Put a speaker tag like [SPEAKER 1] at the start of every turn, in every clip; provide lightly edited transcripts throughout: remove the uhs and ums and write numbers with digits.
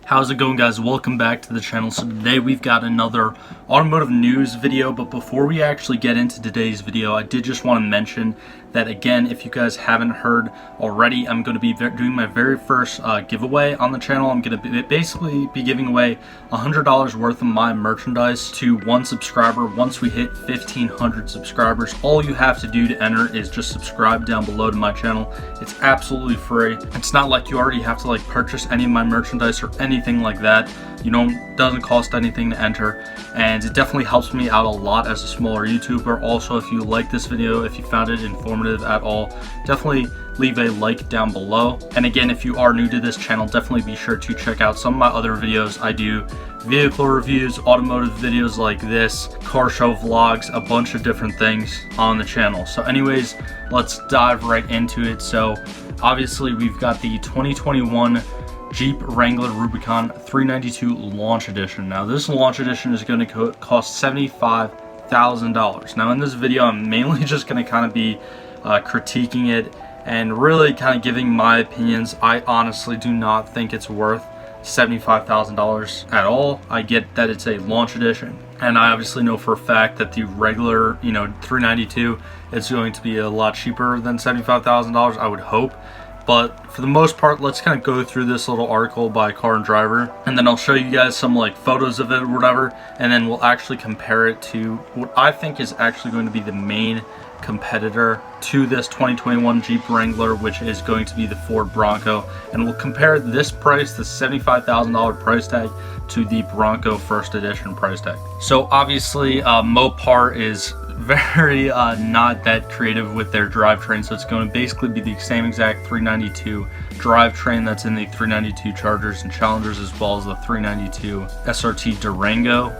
[SPEAKER 1] How's it going, guys? Welcome back to the channel. So today we've got another automotive news video, but before we actually get into today's video, I did just want to mention that, again, if you guys haven't heard already, I'm going to be doing my very first giveaway on the channel. I'm going to basically be giving away $100 worth of my merchandise to one subscriber. Once we hit 1,500 subscribers, all you have to do to enter is just subscribe down below to my channel. It's absolutely free. It's not like you already have to purchase any of my merchandise or anything like that. Doesn't cost anything to enter, and it definitely helps me out a lot as a smaller YouTuber. Also, if you like this video, if you found it informative at all, definitely leave a like down below. And again, if you are new to this channel, definitely be sure to check out some of my other videos. I do vehicle reviews, automotive videos like this, car show vlogs, a bunch of different things on the channel. So anyways, let's dive right into it. So obviously we've got the 2021 Jeep Wrangler Rubicon 392 Launch Edition. Now this Launch Edition is going to cost $75,000. Now in this video, I'm mainly just going to kind of be critiquing it and really kind of giving my opinions. I honestly do not think it's worth $75,000 at all. I get that it's a Launch Edition, and I obviously know for a fact that the regular 392 is going to be a lot cheaper than $75,000, I would hope. But for the most part, let's kind of go through this little article by Car and Driver, and then I'll show you guys some photos of it or whatever, and then we'll actually compare it to what I think is actually going to be the main competitor to this 2021 Jeep Wrangler, which is going to be the Ford Bronco. And we'll compare this price, the $75,000 price tag, to the Bronco First Edition price tag. So obviously Mopar is very not that creative with their drivetrain, so it's going to basically be the same exact 392 drivetrain that's in the 392 Chargers and Challengers, as well as the 392 SRT Durango,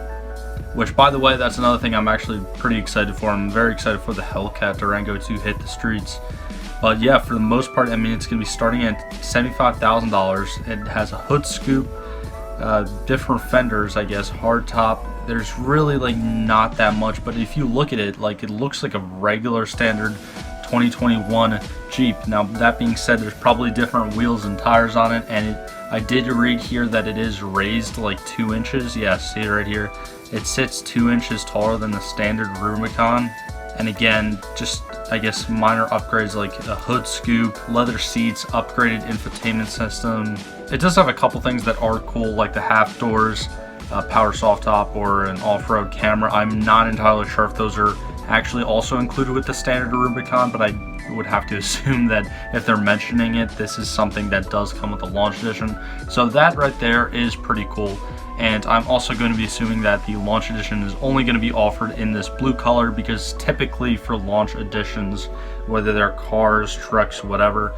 [SPEAKER 1] which, by the way, that's another thing I'm actually pretty excited for. I'm very excited for the Hellcat Durango to hit the streets. But yeah, for the most part, I mean, it's going to be starting at $75,000. It has a hood scoop, different fenders, I guess, hard top. There's really not that much, but if you look at it, it looks like a regular standard 2021 Jeep. Now that being said, there's probably different wheels and tires on it, and I did read here that it is raised 2 inches. Yeah, see it right here. It sits 2 inches taller than the standard Rubicon. And again, just I guess minor upgrades like a hood scoop, leather seats, upgraded infotainment system. It does have a couple things that are cool, like the half doors, power soft top, or an off-road camera. I'm not entirely sure if those are actually also included with the standard Rubicon, but I would have to assume that if they're mentioning it, this is something that does come with the Launch Edition. So that right there is pretty cool. And I'm also going to be assuming that the Launch Edition is only going to be offered in this blue color, because typically for Launch Editions, whether they're cars, trucks, whatever,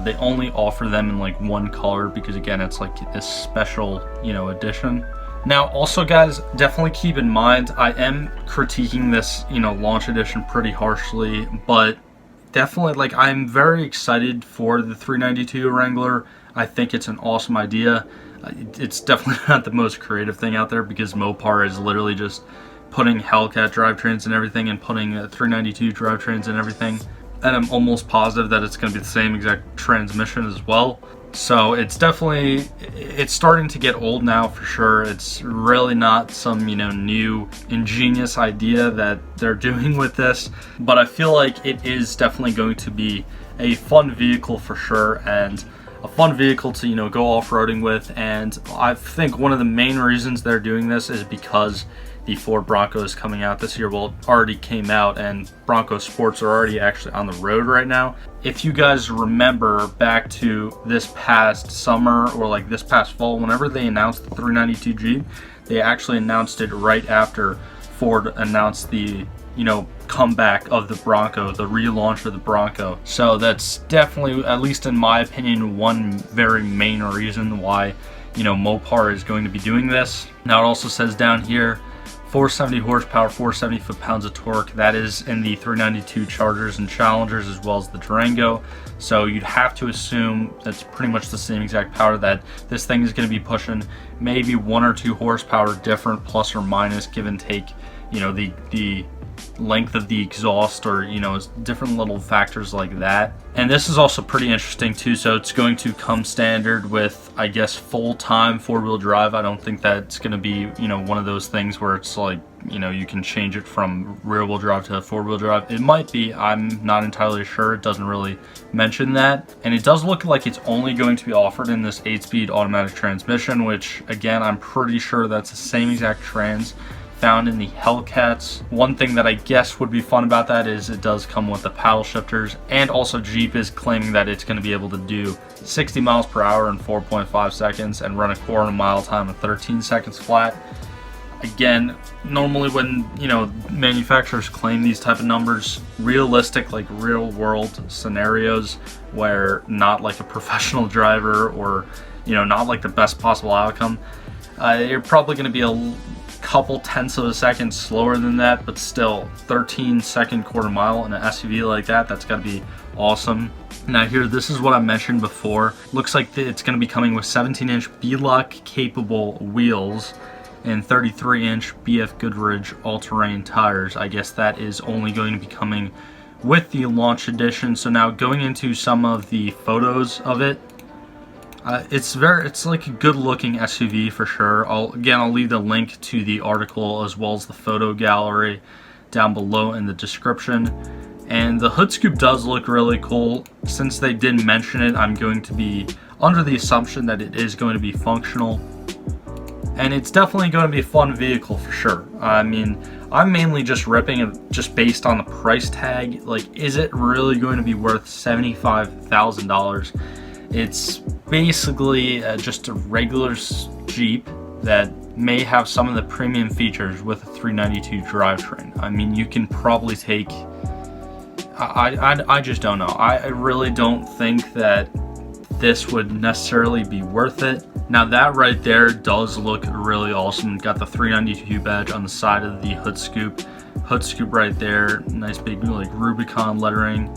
[SPEAKER 1] they only offer them in one color, because again, it's this special, edition. Now, also, guys, definitely keep in mind, I am critiquing this, Launch Edition pretty harshly, but definitely, I'm very excited for the 392 Wrangler. I think it's an awesome idea. It's definitely not the most creative thing out there, because Mopar is literally just putting Hellcat drivetrains and everything and putting 392 drivetrains and everything. And I'm almost positive that it's going to be the same exact transmission as well. So it's starting to get old now for sure. It's really not some, new ingenious idea that they're doing with this, but I feel like it is definitely going to be a fun vehicle for sure, and a fun vehicle to, go off-roading with. And I think one of the main reasons they're doing this is because the Ford Bronco is coming out this year. Well, it already came out, and Bronco Sports are already actually on the road right now. If you guys remember back to this past summer or this past fall, whenever they announced the 392 Jeep, they actually announced it right after Ford announced the comeback of the Bronco, the relaunch of the Bronco. So that's definitely, at least in my opinion, one very main reason why Mopar is going to be doing this. Now it also says down here, 470 horsepower, 470 foot-pounds of torque. That is in the 392 Chargers and Challengers, as well as the Durango. So you'd have to assume that's pretty much the same exact power that this thing is going to be pushing. Maybe 1 or 2 horsepower different, plus or minus, give and take, the length of the exhaust, or different little factors like that. And this is also pretty interesting too. So it's going to come standard with, I guess, full-time four-wheel drive. I don't think that's going to be one of those things where it's like you can change it from rear-wheel drive to four-wheel drive. It might be, I'm not entirely sure. It doesn't really mention that. And it does look like it's only going to be offered in this 8-speed automatic transmission, which again, I'm pretty sure that's the same exact trans found in the Hellcats. One thing that I guess would be fun about that is it does come with the paddle shifters, and also Jeep is claiming that it's going to be able to do 60 miles per hour in 4.5 seconds and run a quarter mile time in 13 seconds flat. Again, normally when manufacturers claim these type of numbers, realistic, like real world scenarios where not like a professional driver, or not like the best possible outcome, you're probably going to be a couple tenths of a second slower than that, but still 13-second quarter mile in an SUV like that, that's got to be awesome. Now here, this is what I mentioned before. Looks like it's going to be coming with 17-inch B-Lock capable wheels and 33-inch BF Goodrich all-terrain tires. I guess that is only going to be coming with the launch edition. So now going into some of the photos of it, it's like a good looking SUV for sure. I'll leave the link to the article as well as the photo gallery down below in the description. And the hood scoop does look really cool. Since they didn't mention it, I'm going to be under the assumption that it is going to be functional. And it's definitely going to be a fun vehicle for sure. I mean, I'm mainly just ripping it just based on the price tag. Like, is it really going to be worth $75,000? It's basically just a regular Jeep that may have some of the premium features with a 392 drivetrain. I mean, you can probably take... I just don't know. I really don't think that this would necessarily be worth it. Now that right there does look really awesome. Got the 392 badge on the side of the hood scoop. Hood scoop right there. Nice big like Rubicon lettering.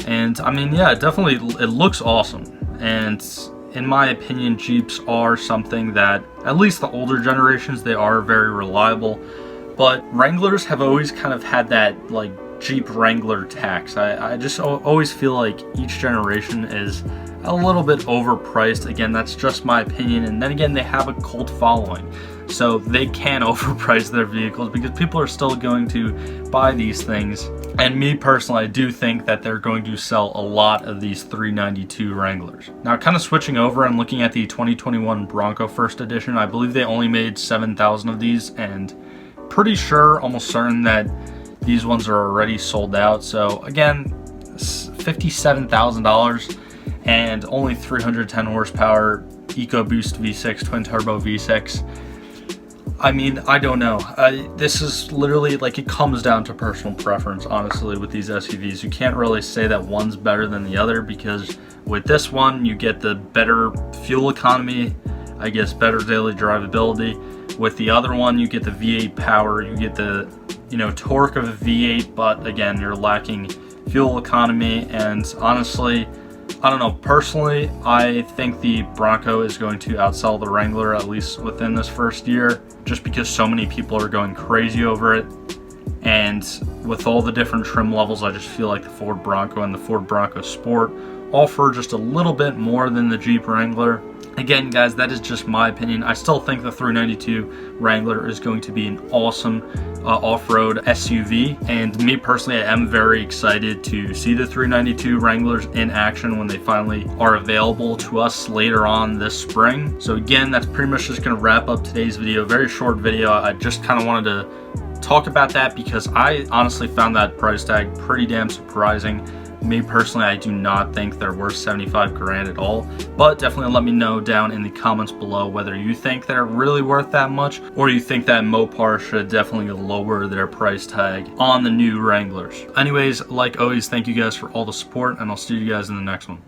[SPEAKER 1] And I mean, yeah, definitely it looks awesome. And in my opinion, Jeeps are something that, at least the older generations, they are very reliable. But Wranglers have always kind of had that like Jeep Wrangler tax. I just always feel like each generation is a little bit overpriced. Again, that's just my opinion. And then again, they have a cult following, so they can overprice their vehicles because people are still going to buy these things. And me personally, I do think that they're going to sell a lot of these 392 Wranglers. Now, kind of switching over and looking at the 2021 Bronco First Edition, I believe they only made 7,000 of these, and pretty sure, almost certain that these ones are already sold out. So again, $57,000 and only 310 horsepower, EcoBoost V6, twin turbo V6. I mean, I don't know. This is literally like, it comes down to personal preference, honestly, with these SUVs. You can't really say that one's better than the other, because with this one, you get the better fuel economy, I guess better daily drivability. With the other one, you get the V8 power, you get the torque of a V8, but again, you're lacking fuel economy. And honestly, I don't know, personally, I think the Bronco is going to outsell the Wrangler, at least within this first year, just because so many people are going crazy over it. And with all the different trim levels, I just feel like the Ford Bronco and the Ford Bronco Sport offer just a little bit more than the Jeep Wrangler. Again, guys, that is just my opinion. I still think the 392 Wrangler is going to be an awesome off-road SUV. And me personally, I am very excited to see the 392 Wranglers in action when they finally are available to us later on this spring. So again, that's pretty much just going to wrap up today's video. Very short video. I just kind of wanted to talk about that because I honestly found that price tag pretty damn surprising. Me personally, I do not think they're worth 75 grand at all, but definitely let me know down in the comments below whether you think they're really worth that much, or you think that Mopar should definitely lower their price tag on the new Wranglers. Anyways, like always, thank you guys for all the support, and I'll see you guys in the next one.